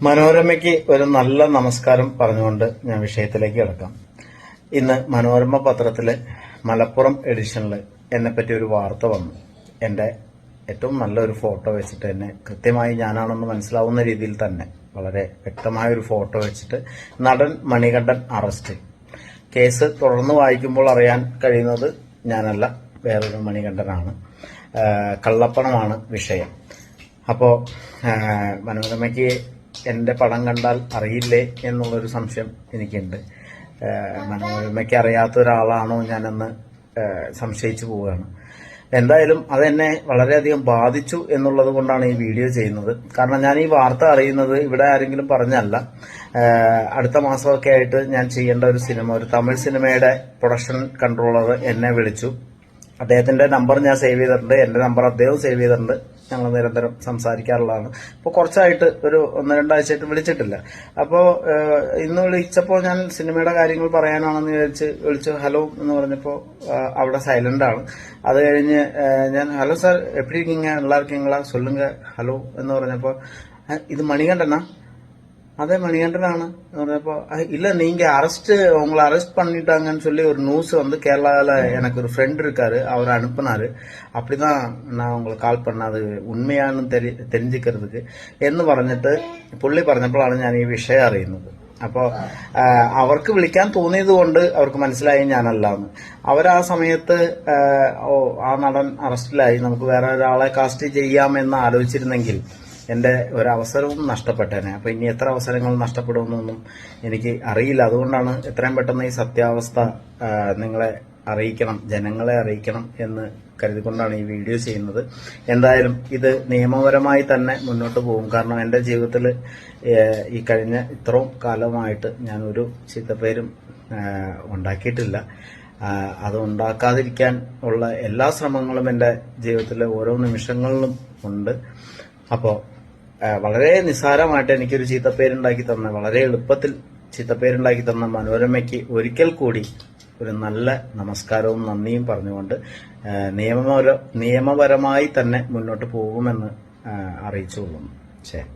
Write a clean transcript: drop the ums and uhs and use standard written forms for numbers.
മനോരമയ്ക്ക് ഒരു നല്ല നമസ്കാരം പറഞ്ഞുകൊണ്ട് ഞാൻ വിഷയത്തിലേക്ക് കിടക്കാം. ഇന്ന് മനോരമ പത്രത്തിലെ മലപ്പുറം എഡിഷനിൽ എന്നെപ്പറ്റി ഒരു വാർത്ത വന്നു. എന്റെ ഏറ്റവും നല്ലൊരു ഫോട്ടോ വെച്ചിട്ട് എന്നെ കൃത്യമായി ഞാനാണെന്ന് മനസ്സിലാവുന്ന രീതിയിൽ തന്നെ വളരെ വ്യക്തമായ ഒരു ഫോട്ടോ വെച്ചിട്ട് നടൻ മണികണ്ഠൻ അറസ്റ്റ്. കേസ് തുടർന്ന് വായിക്കുമ്പോൾ അറിയാൻ കഴിയുന്നത് ഞാനല്ല, വേറൊരു മണികണ്ഠനാണ്. കള്ളപ്പണമാണ് വിഷയം. അപ്പോ മനോരമയ്ക്ക് എന്റെ പടം കണ്ടാൽ അറിയില്ലേ എന്നുള്ളൊരു സംശയം എനിക്കുണ്ട്. മനോരമയ്ക്ക് അറിയാത്ത ഒരാളാണോ ഞാനെന്ന് സംശയിച്ചു പോവുകയാണ്. എന്തായാലും അതെന്നെ വളരെയധികം ബാധിച്ചു എന്നുള്ളത് കൊണ്ടാണ് ഈ വീഡിയോ ചെയ്യുന്നത്. കാരണം ഞാൻ ഈ വാർത്ത അറിയുന്നത് ഇവിടെ ആരെങ്കിലും പറഞ്ഞല്ല. അടുത്ത മാസമൊക്കെ ആയിട്ട് ഞാൻ ചെയ്യേണ്ട ഒരു സിനിമ, ഒരു തമിഴ് സിനിമയുടെ പ്രൊഡക്ഷൻ കൺട്രോളർ എന്നെ വിളിച്ചു. അദ്ദേഹത്തിന്റെ നമ്പർ ഞാൻ സേവ് ചെയ്തിട്ടുണ്ട്, എന്റെ നമ്പർ അദ്ദേഹം സേവ് ചെയ്തിട്ടുണ്ട്. ഞങ്ങൾ നിരന്തരം സംസാരിക്കാറുള്ളതാണ്. ഇപ്പോൾ കുറച്ചായിട്ട് ഒരു 1-2 ആഴ്ചയായിട്ട് വിളിച്ചിട്ടില്ല. അപ്പോൾ ഇന്ന് വിളിച്ചപ്പോൾ ഞാൻ സിനിമയുടെ കാര്യങ്ങൾ പറയാനാണെന്ന് വിളിച്ചു. ഹലോ എന്ന് പറഞ്ഞപ്പോൾ അവിടെ സൈലന്റ് ആണ്. അത് കഴിഞ്ഞ് ഞാൻ ഹലോ സാർ എപ്പി இருக்கீங்க, நல்லா இருக்கீங்களா, சொல்லுங்க ഹലോ എന്ന് പറഞ്ഞപ്പോൾ ഇത് മണികണ്ഠനാ? அதே மணிகண்டனாണ് എന്ന് പറഞ്ഞப்போ இல்ல நீங்க உங்களை அரெஸ்ட் பண்ணிட்டாங்கன்னு சொல்லி ஒரு நியூஸ் வந்து கேரளால எனக்கு ஒரு ஃப்ரெண்ட் இருக்காரு, அவர் அனுப்புனாரு. அப்படிதான் நான் உங்களுக்கு கால் பண்ண, അത് ഉണ്മയാണെന്ന് தெரிஞ்சுக்கிறதுக்கு എന്ന് പറഞ്ഞിട്ട് പുള്ളി പറഞ്ഞപ്പോഴാണ് ഞാൻ ഈ വിഷയം അറിയുന്നത്. അപ്പോ അവർക്ക് വിളിക്കാൻ തോന്നിയത് കൊണ്ട് അവർക്ക് മനസ്സിലായി ഞാനല്ലാന്ന്. അവരാ സമയത്ത് ആ നടൻ അറസ്റ്റിലായി, നമുക്ക് വേറെ ഒരാളെ കാസ്റ്റ് ചെയ്യാമെന്ന് ആലോചിച്ചിരുന്നെങ്കിൽ എന്റെ ഒരവസരവും നഷ്ടപ്പെട്ടേനെ. അപ്പൊ ഇനി എത്ര അവസരങ്ങൾ നഷ്ടപ്പെടുമെന്നൊന്നും എനിക്ക് അറിയില്ല. അതുകൊണ്ടാണ് എത്രയും പെട്ടെന്ന് ഈ സത്യാവസ്ഥ നിങ്ങളെ അറിയിക്കണം, ജനങ്ങളെ അറിയിക്കണം എന്ന് കരുതിക്കൊണ്ടാണ് ഈ വീഡിയോ ചെയ്യുന്നത്. എന്തായാലും ഇത് നിയമപരമായി തന്നെ മുന്നോട്ട് പോകും. കാരണം എന്റെ ജീവിതത്തിൽ ഈ കഴിഞ്ഞ ഇത്രയും കാലമായിട്ട് ഞാൻ ഒരു ചീത്തപ്പേരും ഉണ്ടാക്കിയിട്ടില്ല. അത് ഉണ്ടാക്കാതിരിക്കാൻ ഉള്ള എല്ലാ ശ്രമങ്ങളും എന്റെ ജീവിതത്തിലെ ഓരോ നിമിഷങ്ങളിലും ഉണ്ട്. അപ്പോ വളരെ നിസ്സാരമായിട്ട് എനിക്കൊരു ചീത്തപ്പേരുണ്ടാക്കി തന്ന, വളരെ എളുപ്പത്തിൽ ചീത്തപ്പേരുണ്ടാക്കി തന്ന മനോരമയ്ക്ക് ഒരിക്കൽ കൂടി ഒരു നല്ല നമസ്കാരവും നന്ദിയും പറഞ്ഞുകൊണ്ട് നിയമപരമായി തന്നെ മുന്നോട്ട് പോകുമെന്ന് അറിയിച്ചുകൊള്ളുന്നു. ശരി.